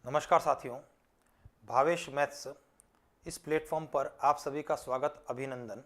नमस्कार साथियों, भावेश मैथ्स इस प्लेटफॉर्म पर आप सभी का स्वागत, अभिनंदन।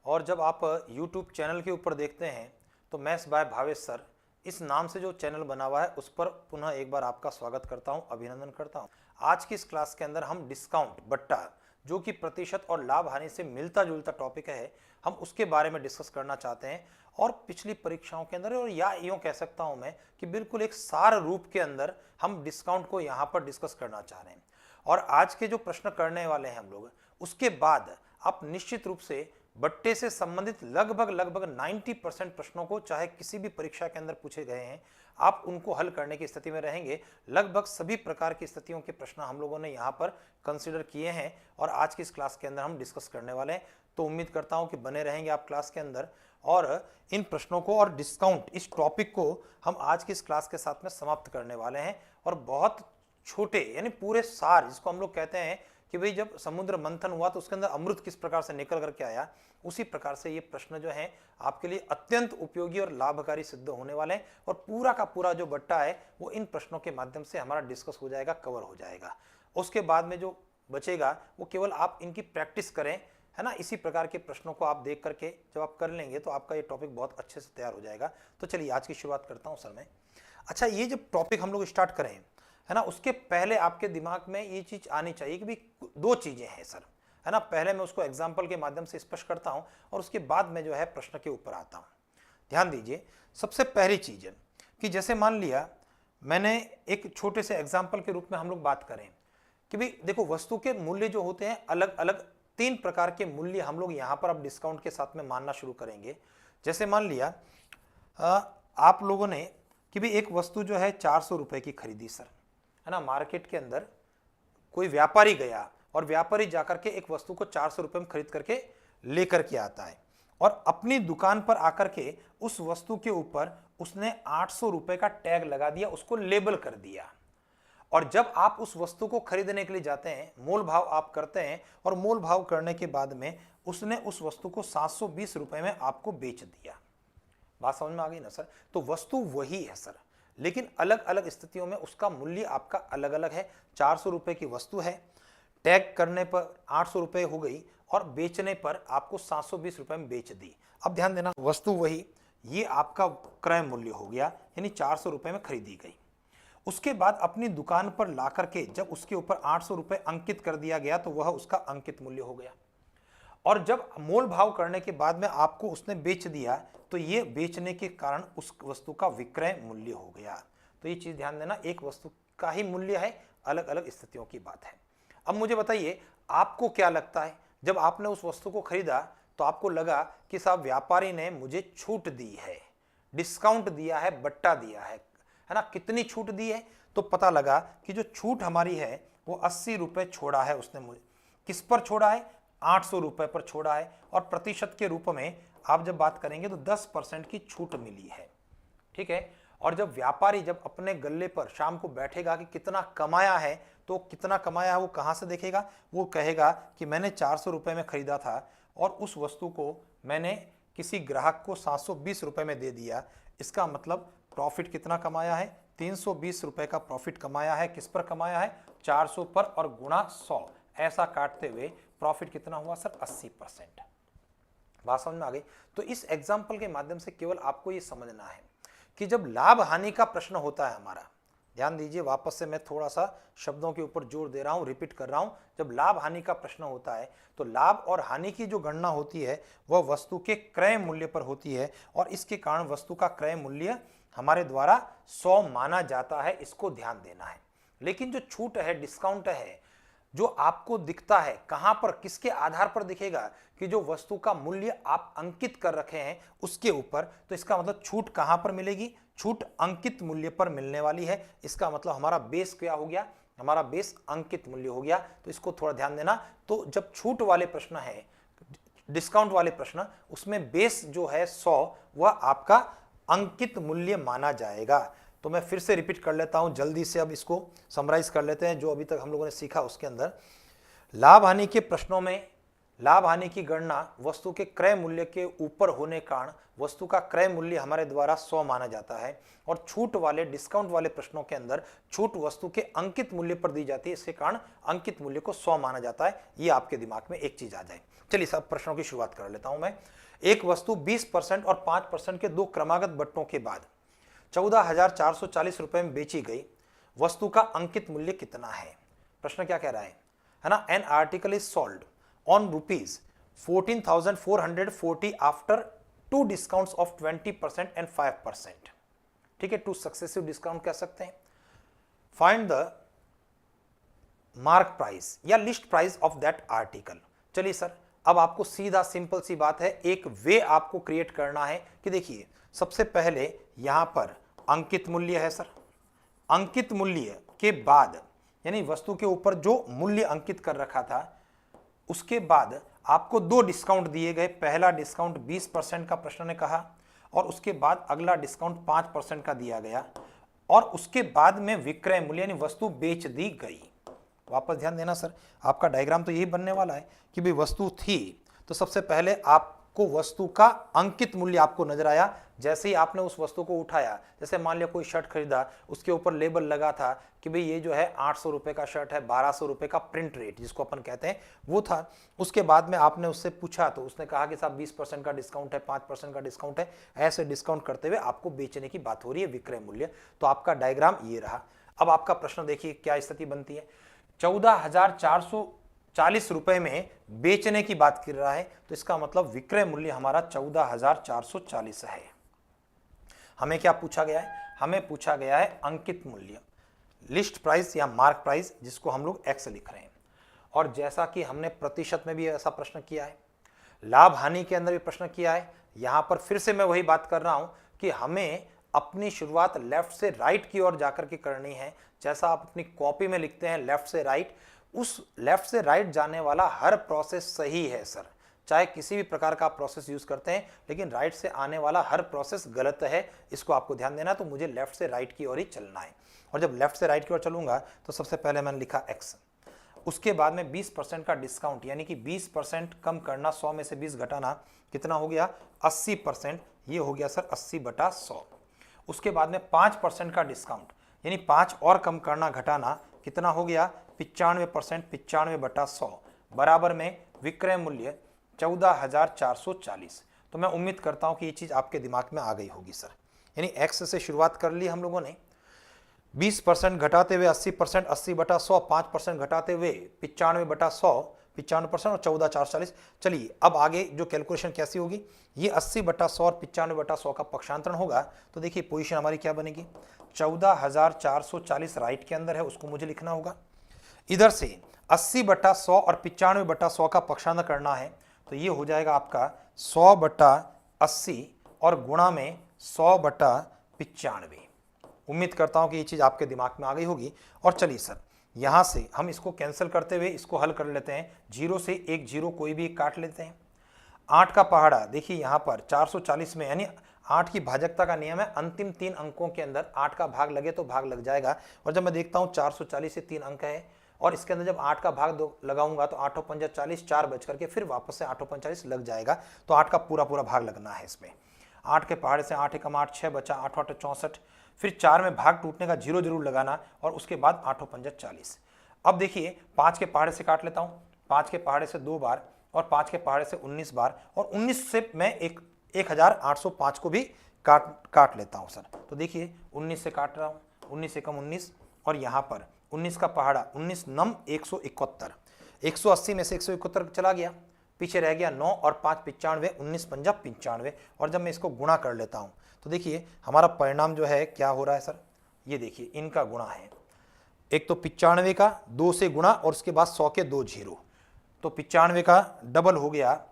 और जब आप YouTube चैनल के ऊपर देखते हैं तो मैथ्स बाय भावेश सर इस नाम से जो चैनल बना हुआ है उस पर पुनः एक बार आपका स्वागत करता हूं, अभिनंदन करता हूं। आज की इस क्लास के अंदर हम डिस्काउंट बट्टा, जो कि प्रतिशत और लाभ हानि से मिलता जुलता टॉपिक है, हम उसके बारे में डिस्कस करना चाहते हैं। और पिछली परीक्षाओं के अंदर, और या यूँ कह सकता हूं मैं कि बिल्कुल एक सार रूप के अंदर हम डिस्काउंट को यहाँ पर डिस्कस करना चाह रहे हैं। और आज के जो प्रश्न करने वाले हैं हम लोग, उसके बाद आप निश्चित रूप से बट्टे से संबंधित लगभग 90% प्रश्नों को, चाहे किसी भी परीक्षा के अंदर पूछे गए हैं, आप उनको हल करने की स्थिति में रहेंगे। लगभग सभी प्रकार की स्थितियों के प्रश्न हम लोगों ने यहाँ पर कंसीडर किए हैं और आज की इस क्लास के अंदर हम डिस्कस करने वाले हैं। तो उम्मीद करता हूँ कि बने रहेंगे आप क्लास के अंदर, और इन प्रश्नों को और डिस्काउंट इस टॉपिक को हम आज की इस क्लास के साथ में समाप्त करने वाले हैं। और बहुत छोटे, यानी पूरे सार, जिसको हम लोग कहते हैं कि भाई जब समुद्र मंथन हुआ तो उसके अंदर अमृत किस प्रकार से निकल करके आया, उसी प्रकार से ये प्रश्न जो हैं आपके लिए अत्यंत उपयोगी और लाभकारी सिद्ध होने वाले हैं। और पूरा का पूरा जो बट्टा है वो इन प्रश्नों के माध्यम से हमारा डिस्कस हो जाएगा, कवर हो जाएगा। उसके बाद में जो बचेगा वो केवल आप इनकी प्रैक्टिस करें, है ना। इसी प्रकार के प्रश्नों को आप देख करके जब आप कर लेंगे तो आपका ये टॉपिक बहुत अच्छे से तैयार हो जाएगा। तो चलिए आज की शुरुआत करता हूँ सर मैं। अच्छा, ये जब टॉपिक हम लोग स्टार्ट करें, है ना, उसके पहले आपके दिमाग में ये चीज आनी चाहिए कि भाई दो चीजें हैं सर, है ना। पहले मैं उसको एग्जाम्पल के माध्यम से स्पष्ट करता हूं और उसके बाद में जो है प्रश्न के ऊपर आता हूं। ध्यान दीजिए, सबसे पहली चीज है कि जैसे मान लिया मैंने एक छोटे से एग्जाम्पल के रूप में हम लोग बात करें कि भाई देखो, वस्तु के मूल्य जो होते हैं अलग अलग 3 प्रकार के मूल्य हम लोग यहां पर अब डिस्काउंट के साथ में मानना शुरू करेंगे। जैसे मान लिया आप लोगों ने कि भाई एक वस्तु जो है 400 रुपए की खरीदी सर, है ना। मार्केट के अंदर कोई व्यापारी गया और व्यापारी जाकर के एक वस्तु को 400 रुपए में खरीद करके लेकर के आता है और अपनी दुकान पर आकर के उस वस्तु के ऊपर उसने 800 रुपए का टैग लगा दिया, उसको लेबल कर दिया। और जब आप उस वस्तु को खरीदने के लिए जाते हैं, मोल भाव आप करते हैं और मोल भाव करने के बाद में उसने उस वस्तु को 720 रुपए में आपको बेच दिया। बात समझ में आ गई ना सर। तो वस्तु वही है सर, लेकिन अलग अलग स्थितियों में उसका मूल्य आपका अलग अलग है। 400 रुपए की वस्तु है, टैग करने पर 800 रुपए हो गई और बेचने पर आपको 720 रुपए में बेच दी। अब ध्यान देना, वस्तु वही, ये आपका क्रय मूल्य हो गया, यानी 400 रुपए में खरीदी गई। उसके बाद अपनी दुकान पर ला करके जब उसके ऊपर 800 रुपए अंकित कर दिया गया तो वह उसका अंकित मूल्य हो गया। और जब मोल भाव करने के बाद में आपको उसने बेच दिया तो ये बेचने के कारण उस वस्तु का विक्रय मूल्य हो गया। तो ये चीज ध्यान देना, एक वस्तु का ही मूल्य है, अलग अलग स्थितियों की बात है। अब मुझे बताइए, आपको क्या लगता है, जब आपने उस वस्तु को खरीदा तो आपको लगा कि साहब व्यापारी ने मुझे छूट दी है, डिस्काउंट दिया है, बट्टा दिया है ना। कितनी छूट दी है? तो पता लगा कि जो छूट हमारी है वो 80 रुपए छोड़ा है उसने मुझे। किस पर छोड़ा है? 800 रुपए पर छोड़ा है। और प्रतिशत के रूप में आप जब बात करेंगे तो 10% की छूट मिली है, ठीक है। और जब व्यापारी जब अपने गल्ले पर शाम को बैठेगा कि कितना कमाया है, तो कितना कमाया है वो कहां से देखेगा? वो कहेगा कि मैंने 400 रुपए में खरीदा था और उस वस्तु को मैंने किसी ग्राहक को 720 रुपए में दे दिया। इसका मतलब प्रॉफिट कितना कमाया है? 320 रुपए का प्रॉफिट कमाया है। किस पर कमाया है? 400 पर, और गुणा 100 ऐसा काटते हुए प्रॉफिट कितना हुआ सर? 80%। बात समझ में आ गई। तो इस एग्जाम्पल के माध्यम से केवल आपको ये समझना है कि जब लाभ हानि का प्रश्न होता है हमारा, ध्यान दीजिए, वापस से मैं थोड़ा सा शब्दों के ऊपर जोर दे रहा हूं, रिपीट कर रहा हूं। जब लाभ हानि का प्रश्न होता है तो लाभ और हानि की जो गणना होती है वह वस्तु के क्रय मूल्य पर होती है और इसके कारण वस्तु का क्रय मूल्य हमारे द्वारा 100 माना जाता है। इसको ध्यान देना है। लेकिन जो छूट है, डिस्काउंट है, जो आपको दिखता है, कहां पर, किसके आधार पर दिखेगा? कि जो वस्तु का मूल्य आप अंकित कर रखे हैं उसके ऊपर। तो इसका मतलब छूट कहां पर मिलेगी? छूट अंकित मूल्य पर मिलने वाली है। इसका मतलब हमारा बेस क्या हो गया? हमारा बेस अंकित मूल्य हो गया। तो इसको थोड़ा ध्यान देना। तो जब छूट वाले प्रश्न है, डिस्काउंट वाले प्रश्न, उसमें बेस जो है 100, वह आपका अंकित मूल्य माना जाएगा। तो मैं फिर से रिपीट कर लेता हूं जल्दी से। अब इसको समराइज कर लेते हैं जो अभी तक हम लोगों ने सीखा उसके अंदर। लाभ हानि के प्रश्नों में लाभ हानि की गणना वस्तु के क्रय मूल्य के ऊपर होने के कारण वस्तु का क्रय मूल्य हमारे द्वारा 100 माना जाता है, और छूट वाले डिस्काउंट वाले प्रश्नों के अंदर छूट वस्तु के अंकित मूल्य पर दी जाती है, इसके कारण अंकित मूल्य को 100 माना जाता है। ये आपके दिमाग में एक चीज आ जाए। चलिए सब प्रश्नों की शुरुआत कर लेता हूं मैं। एक वस्तु 20% और 5% के दो क्रमागत बट्टों के बाद 14,440 रुपए में बेची गई। वस्तु का अंकित मूल्य कितना है? प्रश्न क्या कह रहा है ना, an article is sold on rupees 14,440 after two discounts of 20% and 5%। ठीक है, टू सक्सेसिव डिस्काउंट कह सकते हैं। फाइंड द मार्क प्राइस या list price of that article. चलिए सर, अब आपको सीधा सिंपल सी बात है, एक वे आपको क्रिएट करना है कि देखिए सबसे पहले यहां पर अंकित मूल्य है सर। अंकित मूल्य के बाद यानी वस्तु के ऊपर जो मूल्य अंकित कर रखा था उसके बाद आपको दो डिस्काउंट दिए गए। पहला डिस्काउंट 20% का प्रश्न ने कहा, और उसके बाद अगला डिस्काउंट 5% का दिया गया, और उसके बाद में विक्रय मूल्य यानी वस्तु बेच दी गई। वापस ध्यान देना सर, आपका डायग्राम तो यही बनने वाला है कि भाई वस्तु थी तो सबसे पहले आपको वस्तु का अंकित मूल्य आपको नजर आया। जैसे ही आपने उस वस्तु को उठाया, जैसे मान लिया कोई शर्ट खरीदा, उसके ऊपर लेबल लगा था कि भाई ये जो है 800 रुपए का शर्ट है, 1200 रुपए का प्रिंट रेट जिसको अपन कहते हैं वो था। उसके बाद में आपने उससे पूछा तो उसने कहा कि साहब 20% का डिस्काउंट है, 5% का डिस्काउंट है, ऐसे डिस्काउंट करते हुए आपको बेचने की बात हो रही है, विक्रय मूल्य। तो आपका डायग्राम ये रहा। अब आपका प्रश्न देखिए क्या स्थिति बनती है। 14,440 रुपए में बेचने की बात कर रहा है, तो इसका मतलब विक्रय मूल्य हमारा 14,440 है। हमें क्या पूछा गया है? हमें पूछा गया है अंकित मूल्य, लिस्ट प्राइस या मार्क प्राइस, जिसको हम लोग एक्स लिख रहे हैं। और जैसा कि हमने प्रतिशत में भी ऐसा प्रश्न किया है, लाभ हानि के अंदर भी प्रश्न किया है, यहां पर फिर से मैं वही बात कर रहा हूं कि हमें अपनी शुरुआत लेफ्ट से राइट की ओर जाकर के करनी है। जैसा आप अपनी कॉपी में लिखते हैं लेफ्ट से राइट, उस लेफ्ट से राइट जाने वाला हर प्रोसेस सही है सर। चाहे किसी भी प्रकार का प्रोसेस यूज करते हैं, लेकिन राइट से आने वाला हर प्रोसेस गलत है, इसको आपको ध्यान देना। तो मुझे लेफ्ट से राइट की ओर ही चलना है, और जब लेफ्ट से राइट की ओर चलूंगा तो सबसे पहले मैंने लिखा एक्स, उसके बाद में 20% का डिस्काउंट यानी कि 20% कम करना, 100 में से 20 घटाना, कितना हो गया 80%। ये हो गया सर 80/100। उसके बाद में 5% का डिस्काउंट यानी 5 और कम करना घटाना, कितना हो गया 95%, 95/100 बराबर में विक्रय मूल्य 14,440। तो मैं उम्मीद करता हूं कि ये चीज आपके दिमाग में आ गई होगी सर। यानी एक्स से शुरुआत कर ली हम लोगों ने, 20% घटाते हुए 80%, 80/100, 5% घटाते हुए 95/100, 95% और 14,440। चलिए अब आगे जो कैलकुलेशन कैसी होगी, ये 80/100 और 95/100 का पक्षांतरण होगा। तो देखिए पोजीशन हमारी क्या बनेगी, 14,440 राइट के अंदर है, उसको मुझे लिखना होगा। इधर से 80/100 और 95/100 का पक्षांतर करना है, तो ये हो जाएगा आपका 100/80 और गुणा में 100/95। उम्मीद करता हूं कि ये चीज आपके दिमाग में आ गई होगी। और चलिए सर यहां से हम इसको कैंसिल करते हुए इसको हल कर लेते हैं। 0 से एक 0 कोई भी काट लेते हैं। 8 का पहाड़ा देखिए यहां पर 440 में, यानी 8 की भाजकता का नियम है, अंतिम 3 अंकों के अंदर 8 का भाग लगे तो भाग लग जाएगा। और जब मैं देखता हूं 440 से 3 अंक है, और इसके अंदर जब 8 का भाग लगाऊंगा तो 8 5 40, 4 बच करके फिर वापस से 8 5 40 लग जाएगा। तो 8 का पूरा पूरा भाग लगना है इसमें। 8 के पहाड़े से 8 एकम 8, 6 बचा, 8 8 64, फिर 4 में भाग टूटने का 0 जरूर लगाना, और उसके बाद 8 5 40। अब देखिए 5 के पहाड़े से काट लेता हूं, 5 के पहाड़े से 2 बार, और 5 के पहाड़े से 19 बार, और 19 से मैं 1805 को भी काट लेता हूं सर। तो देखिए 19 से काट रहा हूं, 19 एकम 19, और यहां पर 19 का पहाड़ा 19 नम 171, 180 में से 171 चला गया, पीछे रह गया 9 और 5 95, 19 पंजा 95। और जब मैं इसको गुणा कर लेता हूं तो देखिए हमारा परिणाम जो है क्या हो रहा है सर, ये देखिए इनका गुणा है। एक तो 95 का 2 से गुणा, और उसके बाद 100 के 2 0, तो 95 का डबल हो गया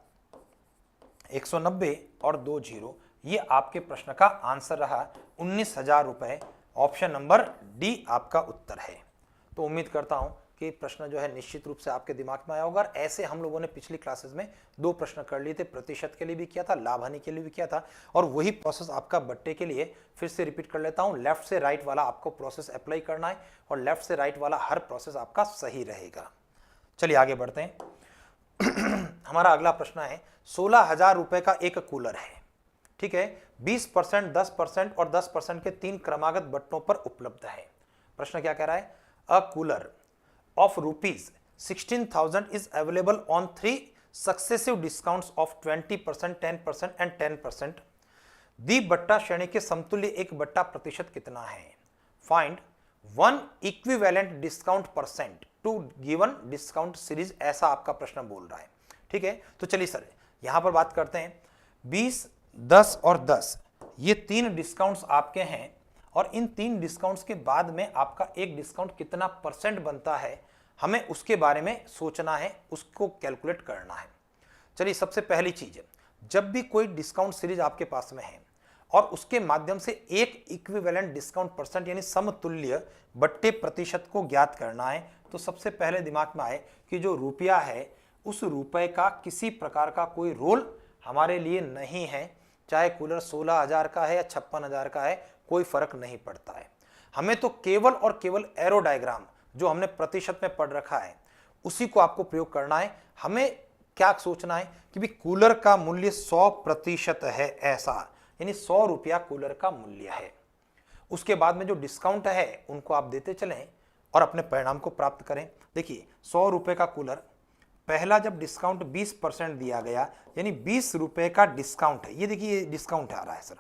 190 और 2 0। ये आपके प्रश्न का आंसर रहा 19,000 रुपए। ऑप्शन नंबर डी आपका उत्तर है। तो उम्मीद करता हूं कि प्रश्न जो है निश्चित रूप से आपके दिमाग में आया होगा। और ऐसे हम लोगों ने पिछली क्लासेस में 2 प्रश्न कर लिए थे, प्रतिशत के लिए भी किया था, लाभ हानि के लिए भी किया था, और वही प्रोसेस आपका बट्टे के लिए फिर से रिपीट कर लेता हूं। लेफ्ट से राइट वाला आपको प्रोसेस अप्लाई करना है, और लेफ्ट से राइट वाला हर प्रोसेस आपका सही रहेगा। चलिए आगे बढ़ते हैं। हमारा अगला प्रश्न है 16,000 रुपए का एक कूलर है, ठीक है, 20%, 10% और 10% के 3 क्रमागत बट्टों पर उपलब्ध है। प्रश्न क्या कह रहा है? A cooler of ₹16,000 is available on 3 successive discounts of 20%, 10% and 10%। दी बट्टा श्रेणी के समतुल्य एक बट्टा प्रतिशत कितना है? Find one equivalent discount percent to given discount series, ऐसा आपका प्रश्न बोल रहा है, ठीक है। तो चलिए सर यहां पर बात करते हैं। 20, 10 और 10 ये 3 डिस्काउंट्स आपके हैं और इन 3 डिस्काउंट्स के बाद में आपका एक डिस्काउंट कितना परसेंट बनता है, हमें उसके बारे में सोचना है, उसको कैलकुलेट करना है। चलिए सबसे पहली चीज है, जब भी कोई डिस्काउंट सीरीज आपके पास में है और उसके माध्यम से एक इक्विवेलेंट डिस्काउंट परसेंट यानी समतुल्य बट्टे प्रतिशत को ज्ञात करना है, तो सबसे पहले दिमाग में आए कि जो रुपया है उस रुपए का किसी प्रकार का कोई रोल हमारे लिए नहीं है, चाहे कूलर 16,000 का है या 56,000 का है, कोई फर्क नहीं पड़ता है। हमें तो केवल और केवल एरो डायग्राम जो हमने प्रतिशत में पढ़ रखा है उसी को आपको प्रयोग करना है। हमें क्या सोचना है कि भी कूलर का मूल्य 100% है, ऐसा यानी 100 रुपया कूलर का मूल्य है। उसके बाद में जो डिस्काउंट है उनको आप देते चलें और अपने परिणाम को प्राप्त करें। देखिए 100 रुपए का कूलर, पहला जब डिस्काउंट 20% दिया गया यानी 20 रुपए का डिस्काउंट है, ये देखिए ये डिस्काउंट आ रहा है सर,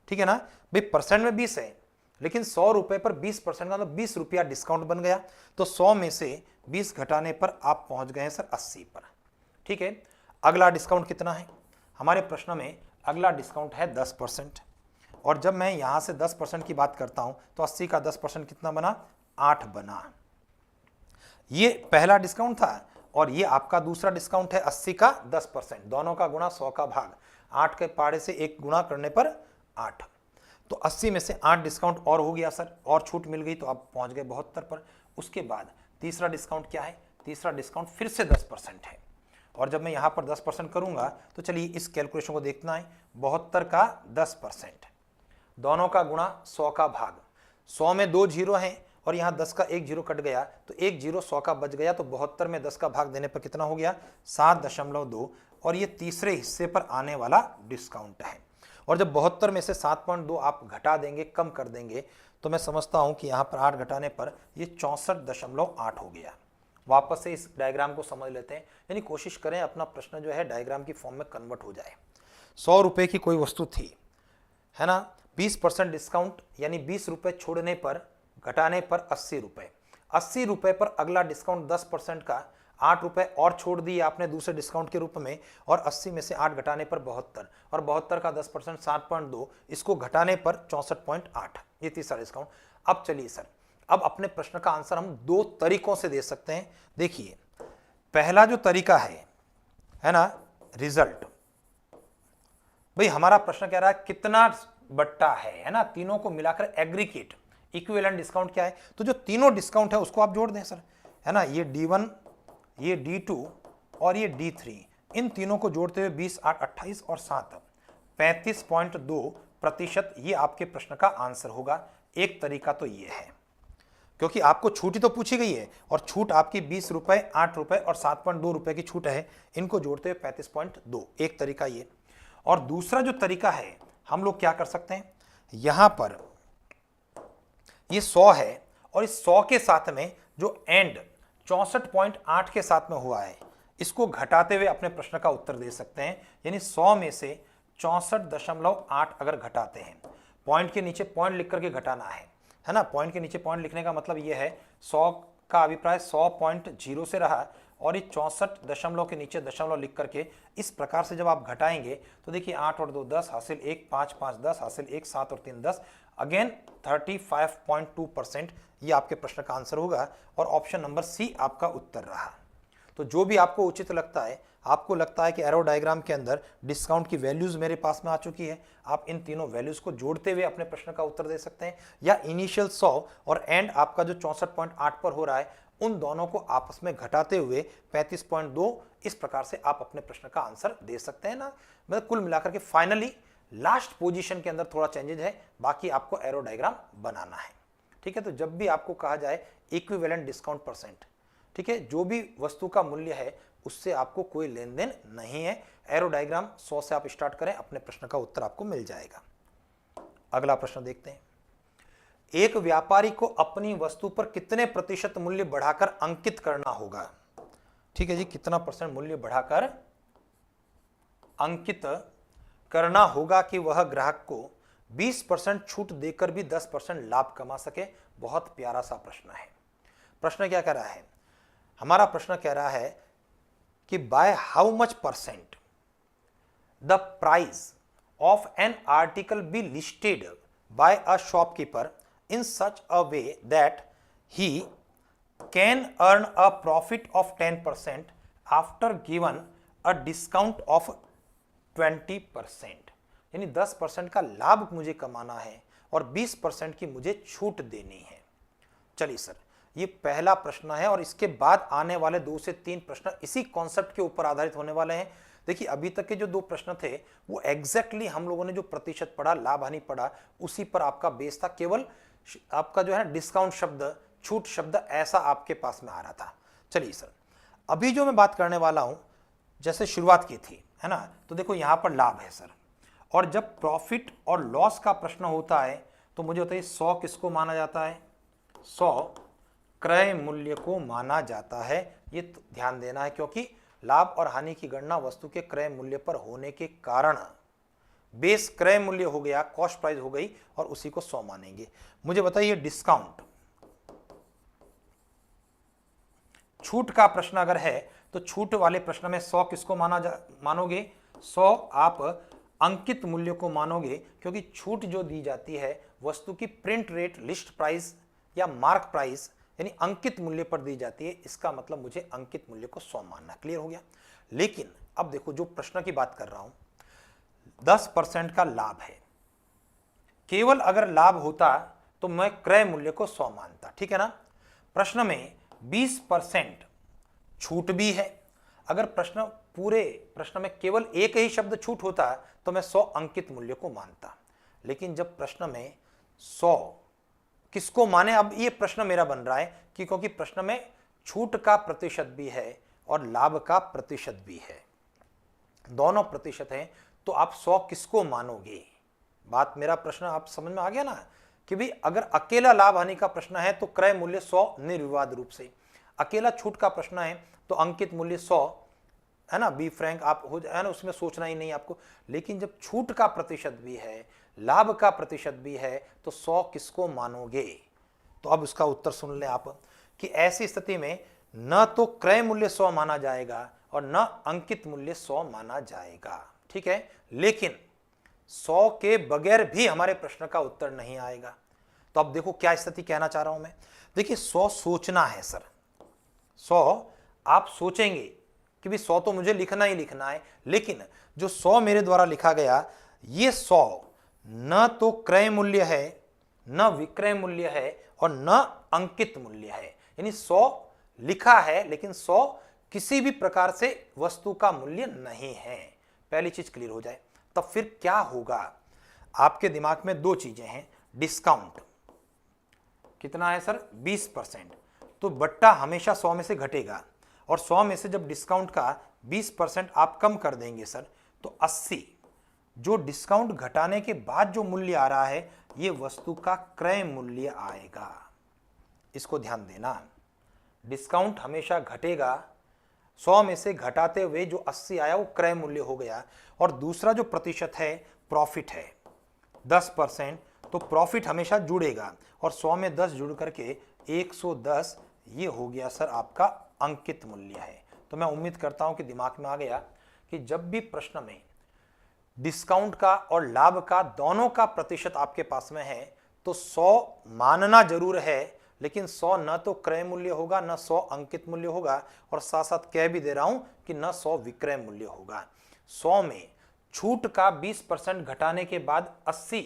ठीक है ना भाई, परसेंट में 20 है लेकिन 100 रुपए पर 20% का, तो 20 रुपया डिस्काउंट बन गया। तो 100 में से 20 घटाने पर आप पहुंच गए सर 80 पर, ठीक है। अगला डिस्काउंट कितना है? हमारे प्रश्न में अगला डिस्काउंट है 10%, और जब मैं यहां से 10% की बात करता हूं तो 80 का 10% कितना बना? 8 बना। ये पहला डिस्काउंट था और ये आपका दूसरा डिस्काउंट है 80 का 10%, दोनों का गुणा 100 का भाग, 8 के पाड़े से 1 गुणा करने पर 8, तो 80 में से 8 डिस्काउंट और हो गया सर, और छूट मिल गई तो आप पहुंच गए 72 पर। उसके बाद तीसरा डिस्काउंट क्या है? तीसरा डिस्काउंट फिर से 10% है, और जब मैं यहां पर 10% करूंगा तो चलिए इस कैलकुलेशन को देखना है। 72 का 10%, दोनों का गुणा 100 का भाग, 100 में 2 जीरो हैं और यहाँ 10 का 1 जीरो कट गया तो 1 जीरो 100 का बच गया, तो 72 में 10 का भाग देने पर कितना हो गया? 7.2, और ये तीसरे हिस्से पर आने वाला डिस्काउंट है। और जब 72 में से 7.2 आप घटा देंगे, कम कर देंगे, तो मैं समझता हूं कि यहाँ पर 8 घटाने पर ये 64.8 हो गया। वापस से इस डायग्राम को समझ लेते हैं, यानी कोशिश करें अपना प्रश्न जो है डायग्राम की फॉर्म में कन्वर्ट हो जाए। 100 रुपए की कोई वस्तु थी, है ना, 20% डिस्काउंट यानी 20 रुपए छोड़ने पर, घटाने पर 80 रुपए, 80 रुपए पर अगला डिस्काउंट 10% का 8 रुपए और छोड़ दिए आपने दूसरे डिस्काउंट के रूप में, और 80 में से 8 घटाने पर 72, और 72 का 10% 7.2, इसको घटाने पर 64.8, ये तीसरा डिस्काउंट। अब चलिए सर, अब अपने प्रश्न का आंसर हम 2 तरीकों से दे सकते हैं। देखिए पहला जो तरीका है ना, रिजल्ट, भाई हमारा प्रश्न कह रहा है कितना बट्टा है ना, तीनों को मिलाकर एग्रीगेट इक्विवेलेंट डिस्काउंट क्या है, तो जो तीनों डिस्काउंट है उसको आप जोड़ दें सर, है ना, ये D1, ये D2 और ये D3, इन तीनों को जोड़ते हुए 20, 8, 28 और 7 35.2%, ये आपके प्रश्न का आंसर होगा। एक तरीका तो ये है, क्योंकि आपको छूट ही तो पूछी गई है और छूट आपकी 20 रुपए, 8 रुपए और 7.2 रुपए की छूट है, इनको जोड़ते हुए 35.2, एक तरीका ये। और दूसरा जो तरीका है, हम लोग क्या कर सकते हैं, यहां पर ये 100 है और इस 100 के साथ में जो एंड 64.8 के साथ में हुआ है, इसको घटाते हुए अपने प्रश्न का उत्तर दे सकते हैं। यानी 100 में से 64.8 अगर घटाते हैं, पॉइंट के नीचे पॉइंट लिख करके घटाना है ना, पॉइंट के नीचे पॉइंट लिखने का मतलब ये है 100 का अभिप्राय 100.0 से रहा, और ये 64 दशमलव के नीचे दशमलव लिख करके इस प्रकार से जब आप घटाएंगे तो देखिए 8 और 2 10 हासिल 1, 5 5 10 हासिल 1, 7 और 3 10, अगेन 35.2%, ये आपके प्रश्न का आंसर होगा, और ऑप्शन नंबर सी आपका उत्तर रहा। तो जो भी आपको उचित लगता है, आपको लगता है कि एरो डायग्राम के अंदर डिस्काउंट की वैल्यूज मेरे पास में आ चुकी है, आप इन तीनों वैल्यूज को जोड़ते हुए अपने प्रश्न का उत्तर दे सकते हैं, या इनिशियल 100 और एंड आपका जो 64.8 पर हो रहा है, उन दोनों को आपस में घटाते हुए 35.2, इस प्रकार से आप अपने प्रश्न का आंसर दे सकते हैं ना। मतलब कुल मिलाकर के फाइनली लास्ट पोजीशन के अंदर थोड़ा चेंजेज है, बाकी आपको एरो डायग्राम बनाना है, ठीक है। तो जब भी आपको कहा जाए इक्विवेलेंट डिस्काउंट परसेंट, ठीक है, जो भी वस्तु का मूल्य है उससे आपको कोई लेन देन नहीं है। एरो डायग्राम 100 से आप स्टार्ट करें, अपने प्रश्न का उत्तर आपको मिल जाएगा। अगला प्रश्न देखते हैं। एक व्यापारी को अपनी वस्तु पर कितने प्रतिशत मूल्य बढ़ाकर अंकित करना होगा? ठीक है जी, कितना परसेंट मूल्य बढ़ाकर अंकित करना होगा कि वह ग्राहक को 20% छूट देकर भी 10% लाभ कमा सके? बहुत प्यारा सा प्रश्न है। प्रश्न क्या कह रहा है? हमारा प्रश्न कह रहा है कि by how much percent the price of an article be listed by a shopkeeper in such a way that he can earn a profit of 10% after given a discount of 20%। यानी 10% का लाभ मुझे कमाना है और 20% की मुझे छूट देनी है। चलिए सर, ये पहला प्रश्न है और इसके बाद आने वाले 2 से 3 प्रश्न इसी कॉन्सेप्ट के ऊपर आधारित होने वाले हैं। देखिए, अभी तक के जो 2 प्रश्न थे वो एग्जैक्टली हम लोगों ने जो प्रतिशत पढ़ा, लाभ हानि पढ़ा, उसी पर आपका बेस था। केवल आपका जो है डिस्काउंट शब्द, छूट शब्द ऐसा आपके पास में आ रहा था। चलिए सर, अभी जो मैं बात करने वाला हूं, जैसे शुरुआत की थी, है ना, तो देखो यहां पर लाभ है सर, और जब प्रॉफिट और लॉस का प्रश्न होता है तो मुझे बताइए 100 किसको माना जाता है? 100 क्रय मूल्य को माना जाता है। ये ध्यान देना है, क्योंकि लाभ और हानि की गणना वस्तु के क्रय मूल्य पर होने के कारण बेस क्रय मूल्य हो गया, कॉस्ट प्राइस हो गई, और उसी को 100 मानेंगे। मुझे बताइए डिस्काउंट, छूट का प्रश्न अगर है तो छूट वाले प्रश्न में 100 किसको मानोगे? 100 आप अंकित मूल्य को मानोगे, क्योंकि छूट जो दी जाती है वस्तु की प्रिंट रेट, लिस्ट प्राइस या मार्क प्राइस यानी अंकित मूल्य पर दी जाती है। इसका मतलब मुझे अंकित मूल्य को 100 मानना। क्लियर हो गया? लेकिन अब देखो, जो प्रश्न की बात कर रहा हूं, 10% का लाभ है। केवल अगर लाभ होता तो मैं क्रय मूल्य को 100 मानता, ठीक है ना। प्रश्न में 20% छूट भी है। अगर पूरे प्रश्न में केवल एक ही शब्द छूट होता तो मैं 100 अंकित मूल्य को मानता। लेकिन जब प्रश्न में 100 किसको माने, अब ये प्रश्न मेरा बन रहा है कि क्योंकि प्रश्न में छूट का प्रतिशत भी है और लाभ का प्रतिशत भी है, दोनों प्रतिशत हैं, तो आप 100 किसको मानोगे? बात, मेरा प्रश्न आप समझ में आ गया ना, कि भाई अगर अकेला लाभ हानि का प्रश्न है तो क्रय मूल्य 100 निर्विवाद रूप से, अकेला छूट का प्रश्न है तो अंकित मूल्य 100, है ना, बी फ्रैंक आप हो जाए ना, उसमें सोचना ही नहीं आपको। लेकिन जब छूट का प्रतिशत भी है, लाभ का प्रतिशत भी है, तो 100 किसको मानोगे? तो अब उसका उत्तर सुन लें आप, कि ऐसी स्थिति में न तो क्रय मूल्य 100 माना जाएगा और न अंकित मूल्य 100 माना जाएगा, ठीक है। लेकिन 100 के बगैर भी हमारे प्रश्न का उत्तर नहीं आएगा। तो अब देखो क्या स्थिति कहना चाह रहा हूं मैं। देखिए, 100 सोचना है सर, 100 आप सोचेंगे कि भी 100 तो मुझे लिखना ही लिखना है, लेकिन जो 100 मेरे द्वारा लिखा गया, ये 100 न तो क्रय मूल्य है, न विक्रय मूल्य है और न अंकित मूल्य है। यानी 100 लिखा है लेकिन 100 किसी भी प्रकार से वस्तु का मूल्य नहीं है। पहली चीज क्लियर हो जाए, तब फिर क्या होगा? आपके दिमाग में 2 चीजें हैं। डिस्काउंट कितना है सर? 20%। तो बट्टा हमेशा 100 में से घटेगा, और 100 में से जब डिस्काउंट का 20% आप कम कर देंगे सर, तो 80 जो डिस्काउंट घटाने के बाद जो मूल्य आ रहा है, ये वस्तु का क्रय मूल्य आएगा। इसको ध्यान देना, डिस्काउंट हमेशा घटेगा, 100 में से घटाते हुए जो 80 आया वो क्रय मूल्य हो गया। और दूसरा जो प्रतिशत है, प्रॉफिट है 10%, तो प्रॉफिट हमेशा जुड़ेगा, और 100 में 10 जुड़ करके 110, ये हो गया सर आपका अंकित मूल्य है। तो मैं उम्मीद करता हूं कि दिमाग में आ गया कि जब भी प्रश्न में डिस्काउंट का और लाभ का दोनों का प्रतिशत आपके पास में है, तो 100 मानना जरूर है, लेकिन 100 न तो क्रय मूल्य होगा, न 100 अंकित मूल्य होगा, और साथ साथ कह भी दे रहा हूं कि न 100 विक्रय मूल्य होगा। 100 में छूट का 20% घटाने के बाद 80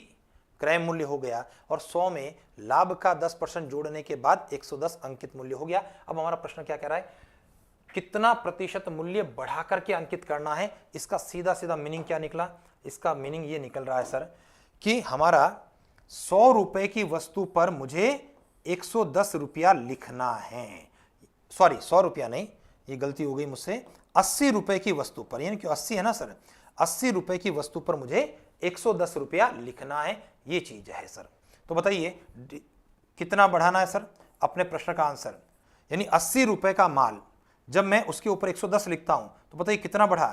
क्रय मूल्य हो गया, और 100 में लाभ का 10% जोड़ने के बाद 110 अंकित मूल्य हो गया। अब हमारा प्रश्न क्या कह रहा है? कितना प्रतिशत मूल्य बढ़ा करके अंकित करना है? इसका सीधा सीधा मीनिंग क्या निकला? इसका मीनिंग ये निकल रहा है सर कि हमारा 100 रुपए की वस्तु पर मुझे 110 रुपया लिखना है। सॉरी 100 रुपया नहीं, ये गलती हो गई मुझसे, 80 रुपए की वस्तु पर, यानी कि 80 है ना सर, 80 रुपए की वस्तु पर मुझे 110 रुपया लिखना है, ये चीज है सर। तो बताइए कितना बढ़ाना है सर अपने प्रश्न का आंसर, यानी 80 रुपए का माल जब मैं उसके ऊपर 110 लिखता हूं तो बताइए कितना बढ़ा,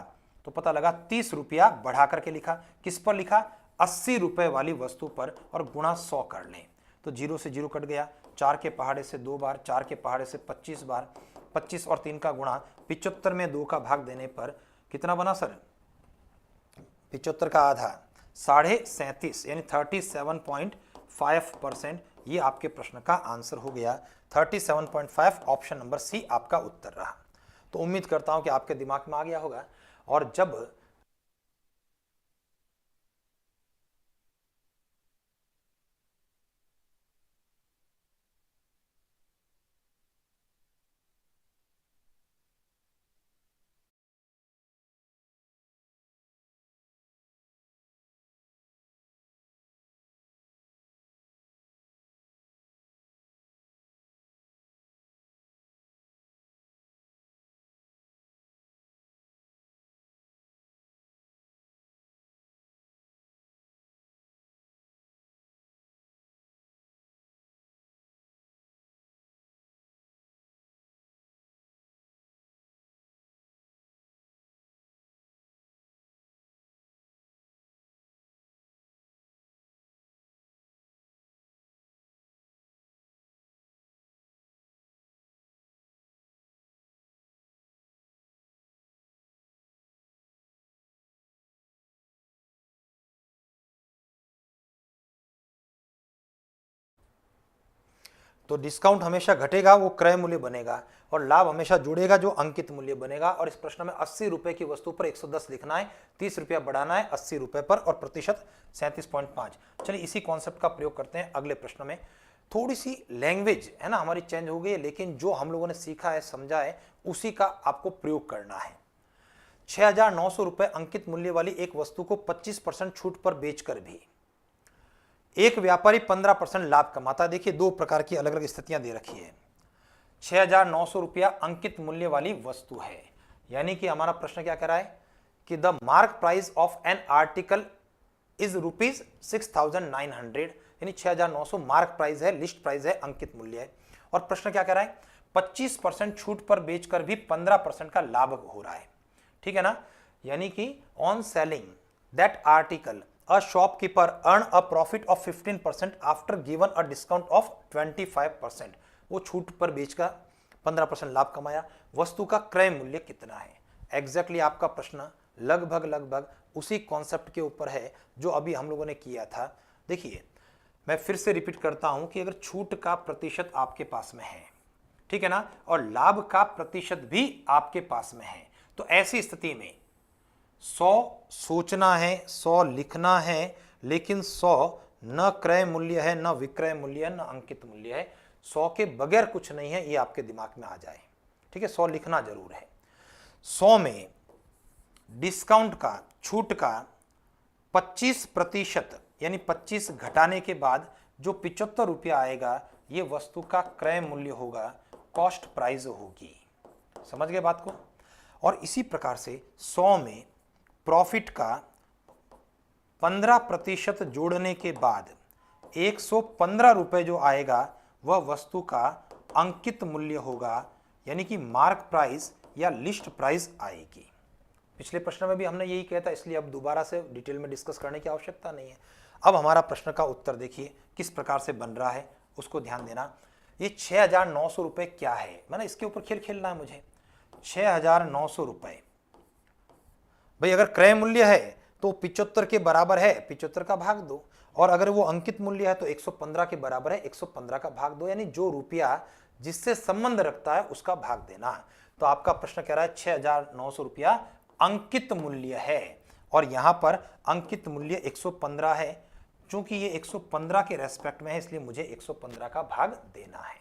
तो पता लगा 30 रुपया बढ़ा करके लिखा। किस पर लिखा, 80 रुपए वाली वस्तु पर, और गुणा 100 कर लें तो 0 से 0 कट गया, 4 के पहाड़े से 2 बार, 4 के पहाड़े से 25 बार, 25 और 3 का गुणा 75 में 2 का भाग देने पर कितना बना सर, 75 का आधा 37.5 यानी 37.5%। ये आपके प्रश्न का आंसर हो गया 37.5, ऑप्शन नंबर सी आपका उत्तर रहा। तो उम्मीद करता हूं कि आपके दिमाग में आ गया होगा। और जब तो डिस्काउंट हमेशा घटेगा, वो क्रय मूल्य बनेगा, और लाभ हमेशा जुड़ेगा जो अंकित मूल्य बनेगा। और इस प्रश्न में 80 रुपए की वस्तु पर 110 लिखना है, 30 रुपया बढ़ाना है 80 रुपए पर, और प्रतिशत 37.5। चलिए इसी कॉन्सेप्ट का प्रयोग करते हैं अगले प्रश्न में। थोड़ी सी लैंग्वेज है ना हमारी चेंज हो गई है, लेकिन जो हम लोगों ने सीखा है समझा है उसी का आपको प्रयोग करना है। 6,900 रुपए अंकित मूल्य वाली एक वस्तु को 25% छूट पर बेचकर भी एक व्यापारी 15% लाभ कमाता। देखिए दो प्रकार की अलग अलग स्थितियां दे रखी है। 6,900 रुपया अंकित मूल्य वाली वस्तु है, यानी कि हमारा प्रश्न क्या कह रहा है कि the mark price of an article is ₹6,900, यानी 6,900 मार्क प्राइस है, लिस्ट प्राइस है, अंकित मूल्य है। और प्रश्न क्या कह रहा है, 25% छूट पर बेचकर भी 15% का लाभ हो रहा है, ठीक है ना। यानी कि on selling that article a shopkeeper earn a profit of 15% after given a discount of 25%। वो छूट पर बेचकर 15% लाभ कमाया। वस्तु का क्रय मूल्य कितना है। एग्जैक्टली आपका प्रश्न लगभग उसी कॉन्सेप्ट के ऊपर है जो अभी हम लोगों ने किया था। देखिए मैं फिर से रिपीट करता हूं कि अगर छूट का प्रतिशत आपके पास में है, ठीक है ना, और लाभ का प्रतिशत भी आपके पास में है, तो ऐसी स्थिति में 100 सोचना है, 100 लिखना है, लेकिन 100 न क्रय मूल्य है, न विक्रय मूल्य है, न अंकित मूल्य है। 100 के बगैर कुछ नहीं है, ये आपके दिमाग में आ जाए, ठीक है। 100 लिखना जरूर है। 100 में डिस्काउंट का, छूट का 25% यानी 25 घटाने के बाद जो 75 रुपया आएगा, ये वस्तु का क्रय मूल्य होगा, कॉस्ट प्राइस होगी। समझ गए बात को। और इसी प्रकार से 100 में प्रॉफिट का 15% जोड़ने के बाद 115 रुपए जो आएगा वह वस्तु का अंकित मूल्य होगा, यानी कि मार्क प्राइस या लिस्ट प्राइस आएगी। पिछले प्रश्न में भी हमने यही कहा था, इसलिए अब दोबारा से डिटेल में डिस्कस करने की आवश्यकता नहीं है। अब हमारा प्रश्न का उत्तर देखिए किस प्रकार से बन रहा है, उसको ध्यान देना। ये 6,900 रुपए क्या है, मैंने इसके ऊपर खेल खेलना है मुझे। 6,900 रुपए भाई अगर क्रय मूल्य है तो 75 के बराबर है, 75 का भाग दो, और अगर वो अंकित मूल्य है तो 115 के बराबर है, 115 का भाग दो, यानी जो रुपया जिससे संबंध रखता है उसका भाग देना। तो आपका प्रश्न कह रहा है 6,900 रुपया अंकित मूल्य है, और यहां पर अंकित मूल्य 115 है। चूंकि ये 115 के रेस्पेक्ट में है इसलिए मुझे 115 का भाग देना है।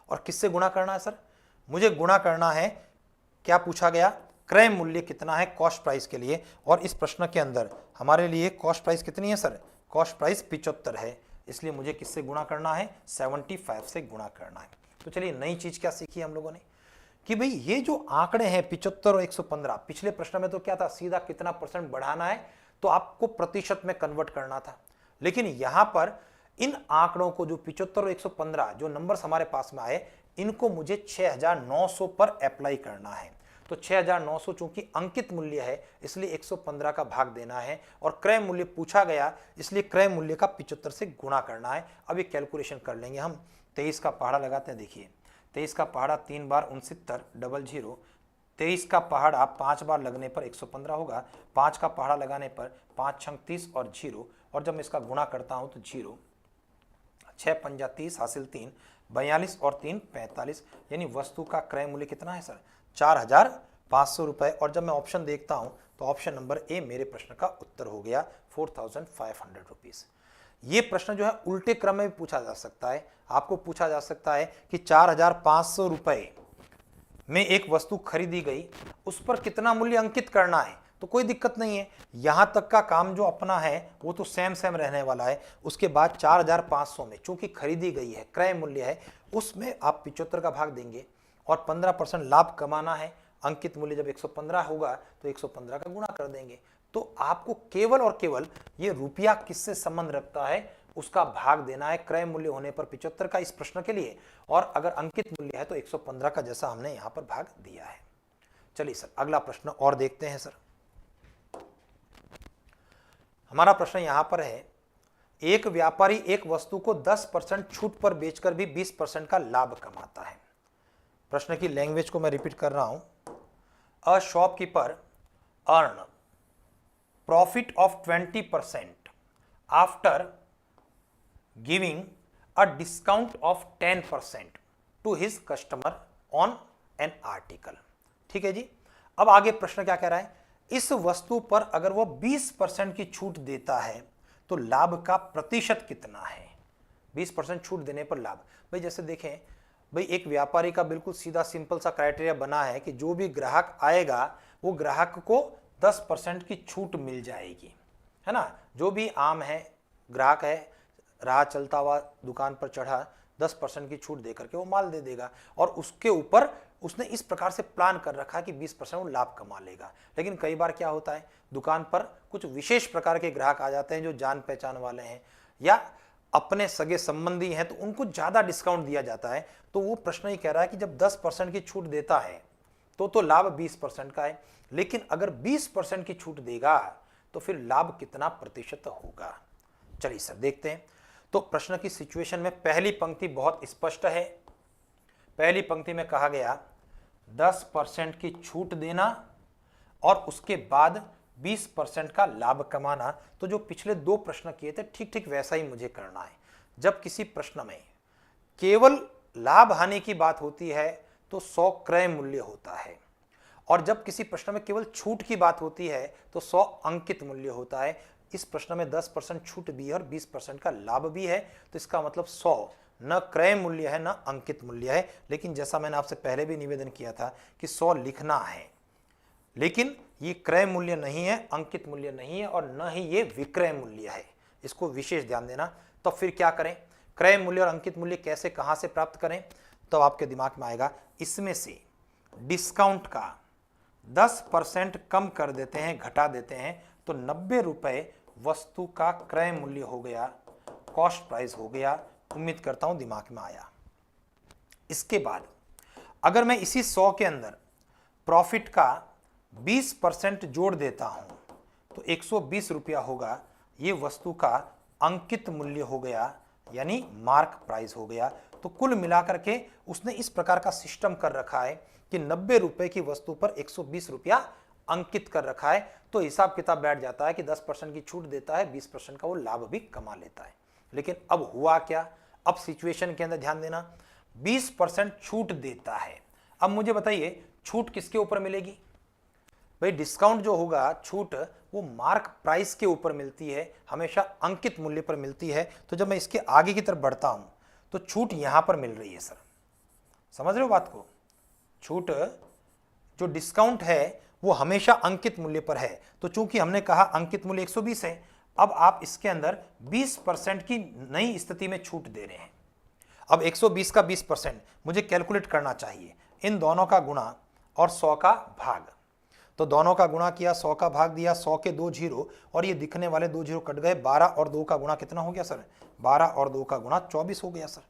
और किससे गुणा करना है सर, मुझे गुणा करना है, क्या पूछा गया, क्रय मूल्य कितना है कॉस्ट प्राइस के लिए। और इस प्रश्न के अंदर हमारे लिए कॉस्ट प्राइस कितनी है सर, कॉस्ट प्राइस 75 है, इसलिए मुझे किससे गुणा करना है, 75 से गुणा करना है। तो चलिए नई चीज क्या सीखी हम लोगों ने, कि भाई ये जो आंकड़े हैं 75 और 115, पिछले प्रश्न में तो क्या था, सीधा कितना परसेंट बढ़ाना है तो आपको प्रतिशत में कन्वर्ट करना था। लेकिन यहां पर इन आंकड़ों को जो 75 और 115 जो नंबर्स हमारे पास में आए, इनको मुझे 6900 पर अप्लाई करना है। तो 6900 चूंकि अंकित मूल्य है इसलिए 115 का भाग देना है, और क्रय मूल्य पूछा गया इसलिए क्रय मूल्य का 75 से गुणा करना है। अब ये कैलकुलेशन कर लेंगे हम। 23 का पहाड़ा लगाते हैं, देखिए 23 का पहाड़ा 3 बार 69 डबल 0, 23 का पहाड़ा 5 बार लगने पर 115 होगा, 5 का पहाड़ा लगाने पर 5 छंग 30 और 0, और जब मैं इसका गुणा करता हूं तो 0, 6 पंजा 30 हासिल 3, 42 और 3 45, यानी वस्तु का क्रय मूल्य कितना है सर, 4500 रुपए। और जब मैं ऑप्शन देखता हूं तो ऑप्शन नंबर ए मेरे प्रश्न का उत्तर हो गया 4500 रुपीज। ये प्रश्न जो है उल्टे क्रम में भी पूछा जा सकता है। आपको पूछा जा सकता है कि 4500 रुपए में एक वस्तु खरीदी गई, उस पर कितना मूल्य अंकित करना है, तो कोई दिक्कत नहीं है, यहां तक का काम जो अपना है वो तो सेम रहने वाला है। उसके बाद 4500 में चूंकि खरीदी गई है, क्रय मूल्य है, उसमें आप 75 का भाग देंगे और 15% लाभ कमाना है। अंकित मूल्य जब 115 होगा तो 115 का गुणा कर देंगे। तो आपको केवल और केवल ये रुपया किससे संबंध रखता है उसका भाग देना है, क्रय मूल्य होने पर 75 का इस प्रश्न के लिए, और अगर अंकित मूल्य है तो 115 का, जैसा हमने यहां पर भाग दिया है। चलिए सर अगला प्रश्न और देखते हैं। सर हमारा प्रश्न यहां पर है, एक व्यापारी एक वस्तु को 10% छूट पर बेचकर भी 20% का लाभ कमाता है। प्रश्न की लैंग्वेज को मैं रिपीट कर रहा हूं। A shopkeeper earn profit of 20% after giving a discount of 10% to his customer on an article. ठीक है जी। अब आगे प्रश्न क्या कह रहा है, इस वस्तु पर अगर वो 20% की छूट देता है तो लाभ का प्रतिशत कितना है। 20% छूट देने पर लाभ, भाई जैसे देखें, भाई एक व्यापारी का बिल्कुल सीधा सिंपल सा क्राइटेरिया बना है कि जो भी ग्राहक आएगा वो ग्राहक को 10% की छूट मिल जाएगी, है ना। जो भी आम है ग्राहक है, राह चलता हुआ दुकान पर चढ़ा, 10% की छूट देकर के वो माल दे देगा, और उसके ऊपर उसने इस प्रकार से प्लान कर रखा कि 20% वो लाभ कमा लेगा। लेकिन कई बार क्या होता है, दुकान पर कुछ विशेष प्रकार के ग्राहक आ जाते हैं जो जान पहचान वाले हैं या अपने सगे संबंधी हैं, तो उनको ज्यादा डिस्काउंट दिया जाता है। तो वो प्रश्न ही कह रहा है कि जब 10% की छूट देता है तो लाभ 20% का है, लेकिन अगर 20% की छूट देगा तो फिर लाभ कितना प्रतिशत होगा। चलिए सर देखते हैं। तो प्रश्न की सिचुएशन में पहली पंक्ति बहुत स्पष्ट है। पहली पंक्ति में कहा गया 10% की छूट देना और उसके बाद 20% का लाभ कमाना। तो जो पिछले दो प्रश्न किए थे ठीक ठीक वैसा ही मुझे करना है। जब किसी प्रश्न में केवल लाभ हानि की बात होती है तो 100 क्रय मूल्य होता है, और जब किसी प्रश्न में केवल छूट की बात होती है तो 100 अंकित मूल्य होता है। इस प्रश्न में 10% छूट भी है और 20% का लाभ भी है, तो इसका मतलब 100 न क्रय मूल्य है न अंकित मूल्य है। लेकिन जैसा मैंने आपसे पहले भी निवेदन किया था कि 100 लिखना है, लेकिन ये क्रय मूल्य नहीं है, अंकित मूल्य नहीं है, और न ही ये विक्रय मूल्य है। इसको विशेष ध्यान देना। तो फिर क्या करें, क्रय मूल्य और अंकित मूल्य कैसे कहां से प्राप्त करें, तो आपके दिमाग में आएगा इसमें से डिस्काउंट का 10% कम कर देते हैं, घटा देते हैं, तो 90 रुपए वस्तु का क्रय मूल्य हो गया, कॉस्ट प्राइस हो गया। उम्मीद करता हूं दिमाग में आया। इसके बाद अगर मैं इसी 100 के अंदर प्रॉफिट का 20% जोड़ देता हूं तो 120 रुपया होगा। ये वस्तु का अंकित मूल्य हो गया, यानी मार्क प्राइस हो गया। तो कुल मिलाकर के उसने इस प्रकार का सिस्टम कर रखा है कि 90 रुपए की वस्तु पर 120 रुपया अंकित कर रखा है। तो हिसाब किताब बैठ जाता है कि 10% की छूट देता है, 20% का वो लाभ भी कमा लेता है। लेकिन अब हुआ क्या, अब सिचुएशन के अंदर ध्यान देना, 20% छूट देता है। अब मुझे बताइए छूट किसके ऊपर मिलेगी, भाई डिस्काउंट जो होगा, छूट वो मार्क प्राइस के ऊपर मिलती है, हमेशा अंकित मूल्य पर मिलती है। तो जब मैं इसके आगे की तरफ बढ़ता हूं तो छूट यहां पर मिल रही है। सर समझ रहे हो बात को, छूट जो डिस्काउंट है वो हमेशा अंकित मूल्य पर है। तो चूंकि हमने कहा अंकित मूल्य 120 है, अब आप इसके अंदर 20% की नई स्थिति में छूट दे रहे हैं। अब 120 का 20% मुझे कैलकुलेट करना चाहिए। इन दोनों का गुणा और 100 का भाग। तो दोनों का गुणा किया, 100 का भाग दिया, 100 के 2 जीरो और ये दिखने वाले 2 जीरो कट गए। 12 और 2 का गुणा कितना हो गया सर? 12 और 2 का गुणा 24 हो गया सर।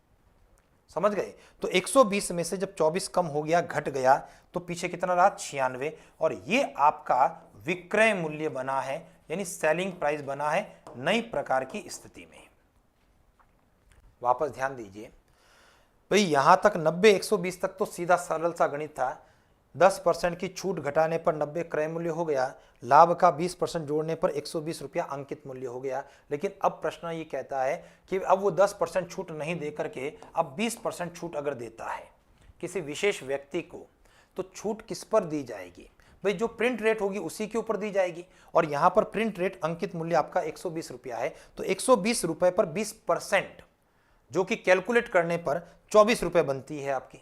समझ गए? तो 120 में से जब 24 कम हो गया, घट गया, तो पीछे कितना रहा? 96। और ये आपका विक्रय मूल्य बना है, यानी सेलिंग प्राइस बना है नई प्रकार की स्थिति में। वापस ध्यान दीजिए भाई, यहां तक 90 120 तक तो सीधा सरल सा गणित था। 10% की छूट घटाने पर 90 क्रय मूल्य हो गया, लाभ का 20% जोड़ने पर 120 रुपया अंकित मूल्य हो गया। लेकिन अब प्रश्न ये कहता है कि अब वो 10% छूट नहीं दे करके अब 20% छूट अगर देता है किसी विशेष व्यक्ति को, तो छूट किस पर दी जाएगी? भाई जो प्रिंट रेट होगी उसी के ऊपर दी जाएगी। और यहां पर प्रिंट रेट अंकित मूल्य आपका 120 रुपया है, तो 120 रुपए पर 20% जो कि कैलकुलेट करने पर 24 रुपए बनती है आपकी।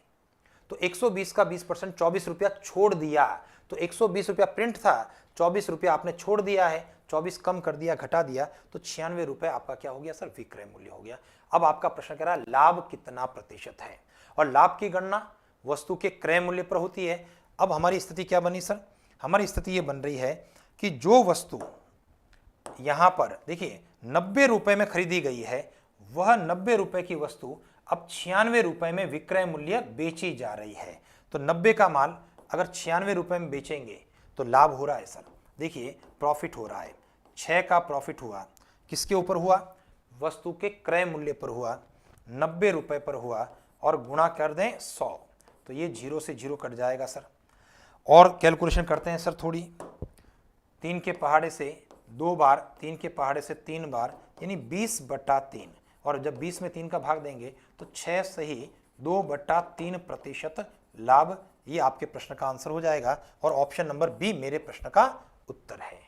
तो 120 का 20% 24 रुपया छोड़ दिया, तो 120 रुपया प्रिंट था, 24 रुपया आपने छोड़ दिया है, 24 कम कर दिया, घटा दिया, तो 96 रुपए आपका क्या हो गया सर? विक्रय मूल्य हो गया। अब आपका प्रश्न कह रहा है लाभ कितना प्रतिशत है, और लाभ की गणना वस्तु के क्रय मूल्य पर होती है। अब हमारी स्थिति क्या बनी सर? हमारी स्थिति ये बन रही है कि जो वस्तु यहां पर देखिए 90 रुपए में खरीदी गई है, वह 90 रुपए की वस्तु अब 96 रुपए में विक्रय मूल्य बेची जा रही है। तो 90 का माल अगर 96 रुपए में बेचेंगे तो लाभ हो रहा है सर। देखिए प्रॉफिट हो रहा है, 6 का प्रॉफिट हुआ, किसके ऊपर हुआ? वस्तु के क्रय मूल्य पर हुआ, 90 रुपए पर हुआ, और गुणा कर दें 100, तो ये 0 से 0 कट जाएगा सर। और कैलकुलेशन करते हैं सर थोड़ी। 3 के पहाड़े से 2 बार, 3 के पहाड़े से 3 बार, यानी 20/3, और जब 20 में 3 का भाग देंगे तो 6 सही 2/3% लाभ, ये आपके प्रश्न का आंसर हो जाएगा। और ऑप्शन नंबर बी मेरे प्रश्न का उत्तर है।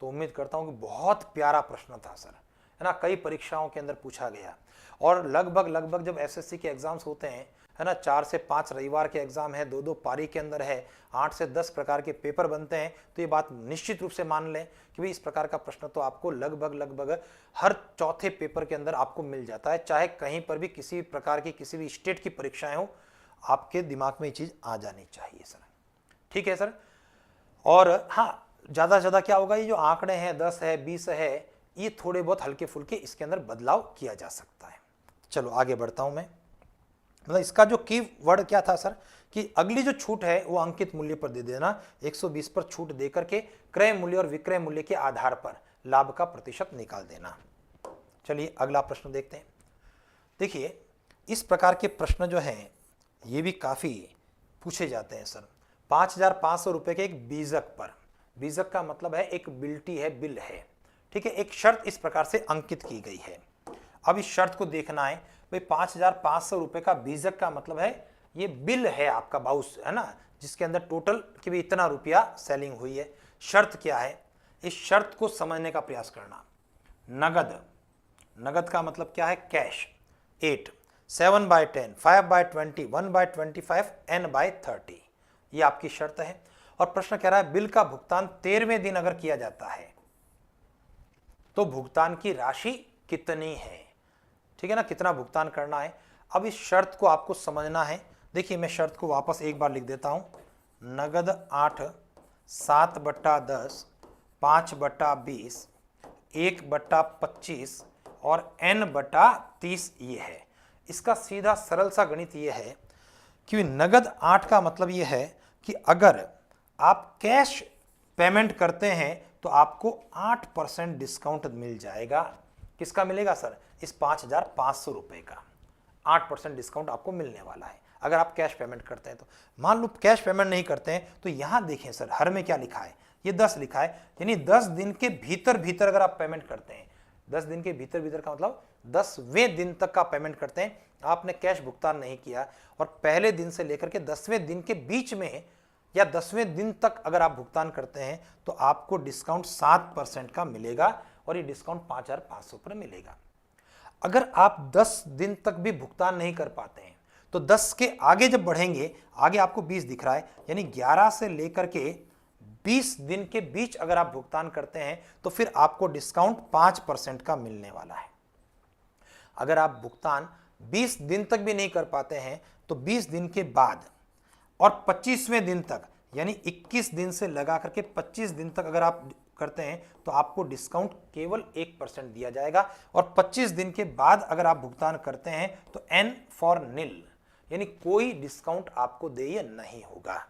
तो उम्मीद करता हूं कि बहुत प्यारा प्रश्न था सर, है ना, कई परीक्षाओं के अंदर पूछा गया। और लगभग जब एसएससी के एग्जाम्स होते हैं, है ना, 4 से 5 रविवार के एग्जाम है, 2-2 पारी के अंदर है, 8 से 10 प्रकार के पेपर बनते हैं, तो ये बात निश्चित रूप से मान लें कि भाई इस प्रकार का प्रश्न तो आपको लगभग हर चौथे पेपर के अंदर आपको मिल जाता है। चाहे कहीं पर भी किसी प्रकार की किसी भी स्टेट की परीक्षाएं हो, आपके दिमाग में ये चीज आ जानी चाहिए सर। ठीक है सर। और हाँ, ज्यादा से ज्यादा क्या होगा, ये जो आंकड़े हैं 10 है 20 है, ये थोड़े बहुत हल्के फुल्के इसके अंदर बदलाव किया जा सकता है। चलो आगे बढ़ता हूं मैं। मतलब इसका जो की वर्ड क्या था सर, कि अगली जो छूट है वो अंकित मूल्य पर दे देना, 120 पर छूट देकर के क्रय मूल्य और विक्रय मूल्य के आधार पर लाभ का प्रतिशत निकाल देना। चलिए अगला प्रश्न देखते हैं। देखिए इस प्रकार के प्रश्न जो हैं ये भी काफी पूछे जाते हैं सर। 5,500 रुपए के एक बीजक पर, बीजक का मतलब है एक बिल्टी है, बिल है, ठीक है, एक शर्त इस प्रकार से अंकित की गई है। अब इस शर्त को देखना है भाई, 5,500 रुपए का बीजक का मतलब है ये बिल है आपका बाउस, है ना, जिसके अंदर टोटल कि भी इतना रुपया सेलिंग हुई है। शर्त क्या है, इस शर्त को समझने का प्रयास करना। नगद, नगद का मतलब क्या है? कैश। 8, 7/10, 5/20, 1/25, n/30, ये आपकी शर्त है। और प्रश्न कह रहा है बिल का भुगतान 13वें दिन अगर किया जाता है तो भुगतान की राशि कितनी है? ठीक है ना, कितना भुगतान करना है। अब इस शर्त को आपको समझना है। देखिए मैं शर्त को वापस एक बार लिख देता हूं। नगद 8, 7/10, 5/20, 1/25 और n/30 ये है। इसका सीधा सरल सा गणित ये है कि नगद 8 का मतलब ये है कि अगर आप कैश पेमेंट करते हैं तो आपको 8% डिस्काउंट मिल जाएगा। किसका मिलेगा सर? इस 5,500 रुपए का 8% डिस्काउंट आपको मिलने वाला है अगर आप कैश पेमेंट करते हैं तो। मान लो कैश पेमेंट नहीं करते हैं तो यहां देखें सर, हर में क्या लिखा है? ये 10 लिखा है, यानी 10 दिन के भीतर भीतर अगर आप पेमेंट करते हैं, 10 दिन के भीतर भीतर का मतलब 10वें दिन तक का पेमेंट करते हैं, आपने कैश भुगतान नहीं किया और पहले दिन से लेकर के 10वें दिन के बीच में या 10वें दिन तक अगर आप भुगतान करते हैं तो आपको डिस्काउंट 7% का मिलेगा और ये डिस्काउंट 5,500 पर मिलेगा। अगर आप 10 दिन तक भी भुगतान नहीं कर पाते हैं तो 10 के आगे जब बढ़ेंगे, आगे आपको 20 दिख रहा है, यानी 11 से लेकर के 20 दिन के बीच अगर आप भुगतान करते हैं तो फिर आपको डिस्काउंट 5% का मिलने वाला है। अगर आप भुगतान 20 दिन तक भी नहीं कर पाते हैं तो 20 दिन के बाद और 25वें दिन तक यानी 21 दिन से लगा करके 25 दिन तक अगर आप करते हैं तो आपको डिस्काउंट केवल 1% दिया जाएगा। और 25 दिन के बाद अगर आप भुगतान करते हैं तो एन फॉर निल यानी कोई डिस्काउंट आपको देय नहीं होगा।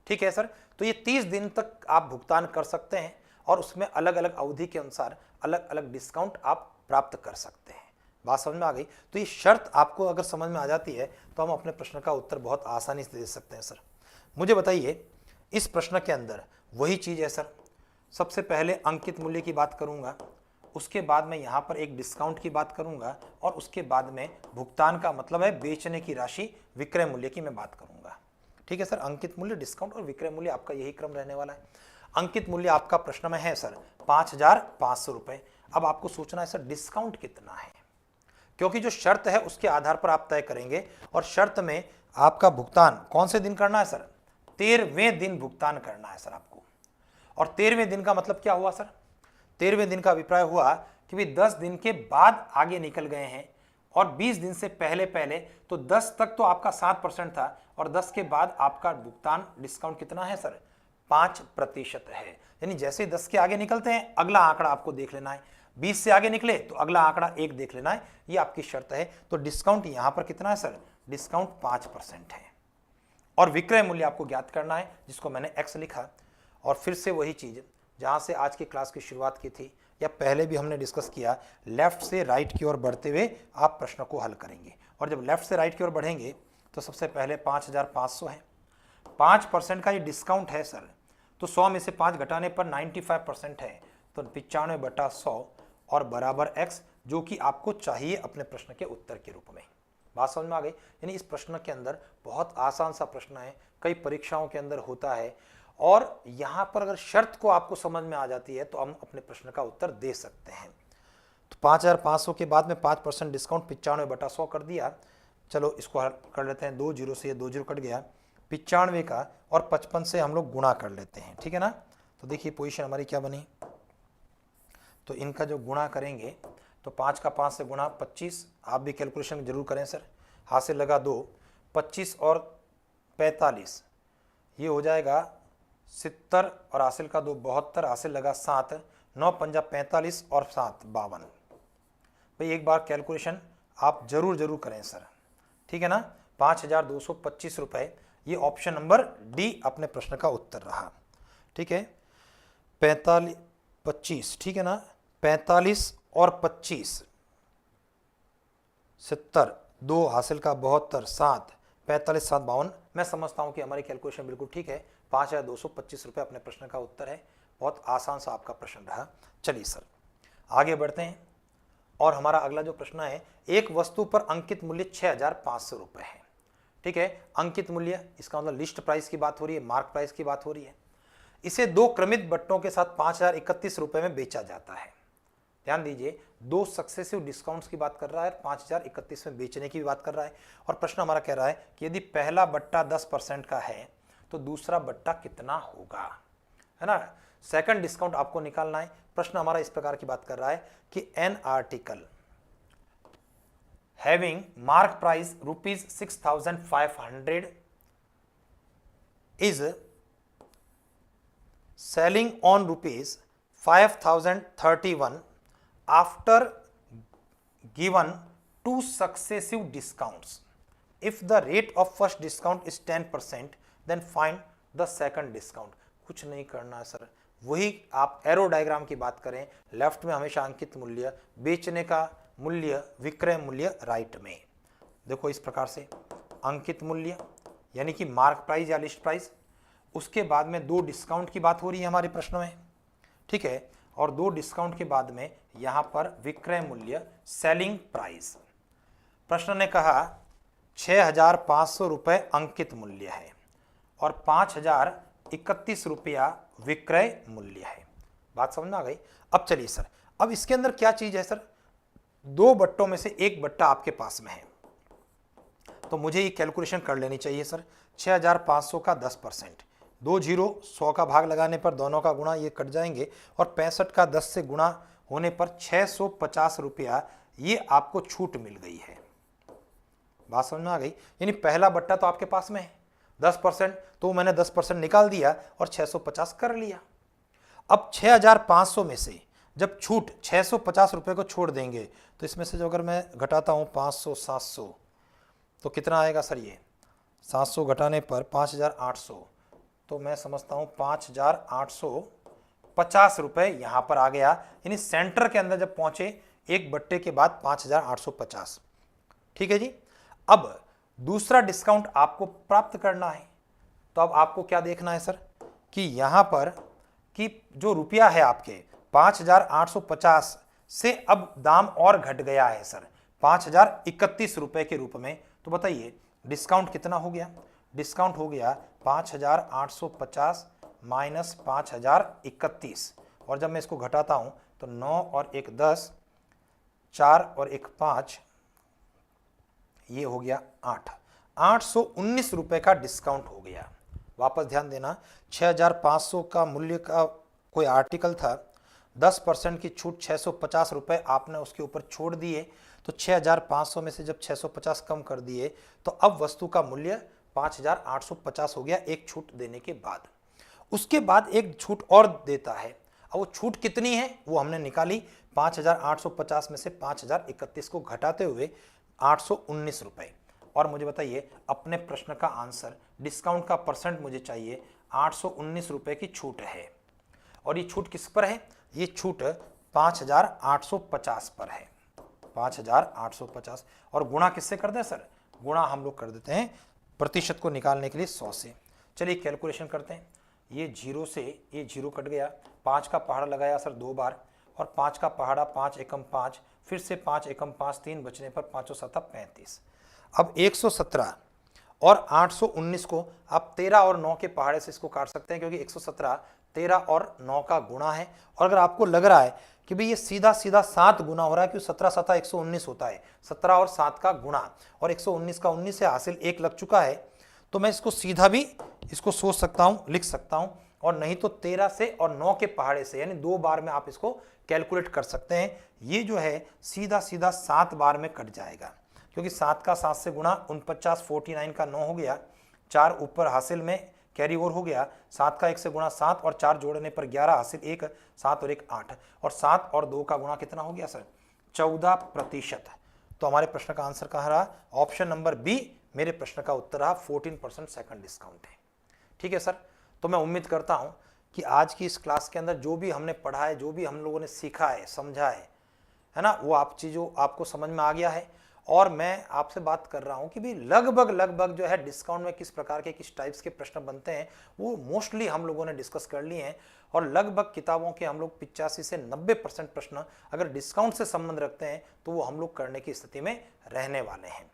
ठीक है सर, तो ये 30 दिन तक आप भुगतान कर सकते हैं और उसमें अलग अलग अवधि के अनुसार अलग अलग डिस्काउंट आप प्राप्त कर सकते हैं। बात समझ में आ गई? तो ये शर्त आपको अगर समझ में आ जाती है तो हम अपने प्रश्न का उत्तर बहुत आसानी से दे सकते हैं। सर मुझे बताइए, इस प्रश्न के अंदर वही चीज है सर, सबसे पहले अंकित मूल्य की बात करूंगा, उसके बाद में यहां पर एक डिस्काउंट की बात करूंगा और उसके बाद में भुगतान का मतलब है बेचने की राशि विक्रय मूल्य की मैं बात करूंगा। ठीक है सर, अंकित मूल्य, डिस्काउंट और विक्रय मूल्य आपका यही क्रम रहने वाला है। अंकित मूल्य आपका प्रश्न में है सर 5,500 रुपए। अब आपको सोचना है सर डिस्काउंट कितना है, क्योंकि जो शर्त है उसके आधार पर आप तय करेंगे और शर्त में आपका भुगतान कौन से दिन करना है सर? 13वें दिन भुगतान करना है सर आपको। और 13वें दिन का मतलब क्या हुआ सर? 13वें दिन का अभिप्राय हुआ कि भी 10 दिन के बाद आगे निकल गए हैं और 20 दिन से पहले पहले, तो 10 तक तो आपका 7% था और 10 के बाद आपका भुगतान डिस्काउंट कितना है सर? 5% है। यानी जैसे 10 के आगे निकलते हैं अगला आंकड़ा आपको देख लेना है, 20 से आगे निकले तो अगला आंकड़ा 1 देख लेना है, ये आपकी शर्त है। तो डिस्काउंट यहां पर कितना है सर? डिस्काउंट 5% है। और विक्रय मूल्य आपको ज्ञात करना है जिसको मैंने x लिखा। और फिर से वही चीज जहां से आज की क्लास की शुरुआत की थी या पहले भी हमने डिस्कस किया, लेफ्ट से राइट की ओर बढ़ते हुए आप प्रश्न को हल करेंगे। और जब लेफ्ट से राइट की ओर बढ़ेंगे तो सबसे पहले 5,500 है, 5% का ये डिस्काउंट है सर, तो 100 में से 5 घटाने पर 95% है, तो 95/100 और बराबर x, जो कि आपको चाहिए अपने प्रश्न के उत्तर के रूप में। बात समझ में आ गई? यानी इस प्रश्न के अंदर बहुत आसान सा प्रश्न है, कई परीक्षाओं के अंदर होता है और यहां पर अगर शर्त को आपको समझ में आ जाती है तो हम अपने प्रश्न का उत्तर दे सकते हैं। तो 5,500 के बाद में 5% डिस्काउंट 95/100 कर दिया। चलो इसको हल कर लेते हैं, 2 जीरो से ये 2 जीरो कट गया, 95 का और 55 से हम लोग गुणा कर लेते हैं। ठीक है ना? तो देखिए पोजीशन हमारी क्या बनी, तो इनका जो गुणा करेंगे तो 5 का 5 से गुणा 25, आप भी कैलकुलेशन जरूर करें सर, हाथ से लगा 2, 25 और 45 ये हो जाएगा 70 और हासिल का 2 72, हासिल लगा 7, 9 पंजा 45 और 7 52। भाई एक बार कैलकुलेशन आप जरूर करें सर। ठीक है ना? 5,225 रुपए, ये ऑप्शन नंबर डी अपने प्रश्न का उत्तर रहा। ठीक है, 45 25, ठीक है ना? 45 और 25, 70, 2 हासिल का 72, 7, 45, 7 52। मैं समझता हूं कि हमारी कैलकुलेशन बिल्कुल ठीक है, 5,225 रुपए अपने प्रश्न का उत्तर है। बहुत आसान सा आपका प्रश्न रहा। चलिए सर आगे बढ़ते हैं और हमारा अगला जो प्रश्न है, एक वस्तु पर अंकित मूल्य 6,500 रुपए है। ठीक है, अंकित मूल्य इसका मतलब लिस्ट प्राइस की बात हो रही है, मार्क प्राइस की बात हो रही है। इसे 2 क्रमित बट्टों के साथ 5,031 रुपए में बेचा जाता है। ध्यान दीजिए, 2 सक्सेसिव डिस्काउंट्स की बात कर रहा है, 5,031 में बेचने की भी बात कर रहा है। और प्रश्न हमारा कह रहा है कि यदि पहला बट्टा 10% का है तो दूसरा बट्टा कितना होगा, है ना? सेकंड डिस्काउंट आपको निकालना है। प्रश्न हमारा इस प्रकार की बात कर रहा है कि an article having mark price ₹6,500 is selling on ₹5,031 after given 2 successive discounts. If the rate of first discount is 10%, then find the second discount. कुछ नहीं करना है सर, वही आप एरो डायग्राम की बात करें, लेफ्ट में हमेशा अंकित मूल्य, बेचने का मूल्य, विक्रय मूल्य राइट में। देखो इस प्रकार से अंकित मूल्य यानी कि मार्क प्राइस या लिस्ट प्राइस, उसके बाद में 2 डिस्काउंट की बात हो रही है हमारे प्रश्न में। ठीक है, और 2 डिस्काउंट के बाद में यहां पर विक्रय मूल्य, सेलिंग प्राइस। प्रश्न ने कहा 6,500 रुपए अंकित मूल्य है और 5,031 रुपया विक्रय मूल्य है। बात समझ में आ गई? अब चलिए सर, अब इसके अंदर क्या चीज है सर? 2 बट्टों में से एक बट्टा आपके पास में है, तो मुझे ये कैलकुलेशन कर लेनी चाहिए सर। 6,500 का 10%, 2 जीरो 100 का भाग लगाने पर दोनों का गुणा, ये कट जाएंगे और 65 का 10 से गुणा होने पर 650 रुपया ये आपको छूट मिल गई है। बात समझ में आ गई? यानी पहला बट्टा तो आपके पास में है, 10%, तो मैंने 10% निकाल दिया और 650 कर लिया। अब 6500 में से जब छूट 650 रुपये को छोड़ देंगे तो इसमें से जो अगर मैं घटाता हूँ 500 700 तो कितना आएगा सर? ये 700 घटाने पर 5800, तो मैं समझता हूँ 5850 रुपये यहाँ पर आ गया, यानी सेंटर के अंदर जब पहुँचे एक बट्टे के बाद 5850। ठीक है जी। अब दूसरा डिस्काउंट आपको प्राप्त करना है, तो अब आपको क्या देखना है सर कि यहाँ पर कि जो रुपया है आपके 5850 से अब दाम और घट गया है सर 5031 रुपए के रूप में। तो बताइए डिस्काउंट कितना हो गया? डिस्काउंट हो गया 5850 माइनस 5031, और जब मैं इसको घटाता हूं तो 9 और 1 10, 4 और 1 5, ये हो गया 8, 819 रुपए का डिस्काउंट हो गया। वापस ध्यान देना, 6500 का मूल्य का कोई आर्टिकल था, 10% की छूट 650 रुपए आपने उसके ऊपर छोड़ दिए, तो 6500 में से जब 650 कम कर दिए तो अब वस्तु का मूल्य 5850 हो गया एक छूट देने के बाद। उसके बाद एक छूट और देता है, अब वो छूट कितनी है वो हमने निकाली, 5850 में से 5031 को घटाते हुए 819 रुपए। और मुझे बताइए अपने प्रश्न का आंसर, डिस्काउंट का परसेंट मुझे चाहिए, 819 रुपए की छूट है। और ये छूट किस पर है? ये छूट 5850 पर है, 5850। और गुणा किससे कर दें सर? गुणा हम लोग कर देते हैं प्रतिशत को निकालने के लिए 100 से। चलिए कैलकुलेशन करते हैं। ये 0 से ये 0 कट गया, 5 का पहाड़ा लगाया सर 2 बार, और 5 का पहाड़ा 5 एकम 5, फिर से 5 एकम 5, 3 बचने पर 5 7 35। अब 117 और 819 को आप 13 और 9 के पहाड़े से इसको काट सकते हैं, क्योंकि 117 13 और 9 का गुणा है। और अगर आपको लग रहा है कि भाई ये सीधा सीधा 7 गुना हो रहा है, क्योंकि 17 7 119 होता है, 17 और 7 का गुणा, और 119 का 19 से हासिल 1 लग चुका है, तो मैं इसको सीधा भी इसको सोच सकता हूं, लिख सकता हूं, और नहीं तो 13 से और 9 के पहाड़े से, यानी 2 बार में आप इसको कैलकुलेट कर सकते हैं। ये जो है सीधा सीधा 7 बार में कट जाएगा, क्योंकि 7 का 7 से गुणा 49, 49 का 9 हो गया, 4 ऊपर हासिल में कैरी ओवर हो गया, 7 का 1 से गुणा 7 और 4 जोड़ने पर 11 हासिल 1, 7 और 1 8, और 7 और 2 का गुणा कितना हो गया सर? 14%। तो हमारे प्रश्न का आंसर कहाँ रहा? ऑप्शन नंबर बी मेरे प्रश्न का उत्तर रहा, 14% सेकंड डिस्काउंट है। ठीक है सर। तो मैं उम्मीद करता हूं कि आज की इस क्लास के अंदर जो भी हमने पढ़ा है, जो भी हम लोगों ने सीखा है, समझा है ना, वो आप चीज़ों आपको समझ में आ गया है। और मैं आपसे बात कर रहा हूं कि भी लगभग जो है डिस्काउंट में किस प्रकार के किस टाइप्स के प्रश्न बनते हैं वो मोस्टली हम लोगों ने डिस्कस कर लिए हैं। और लगभग किताबों के हम लोग 85 से 90% प्रश्न अगर डिस्काउंट से संबंध रखते हैं तो वो हम लोग करने की स्थिति में रहने वाले हैं।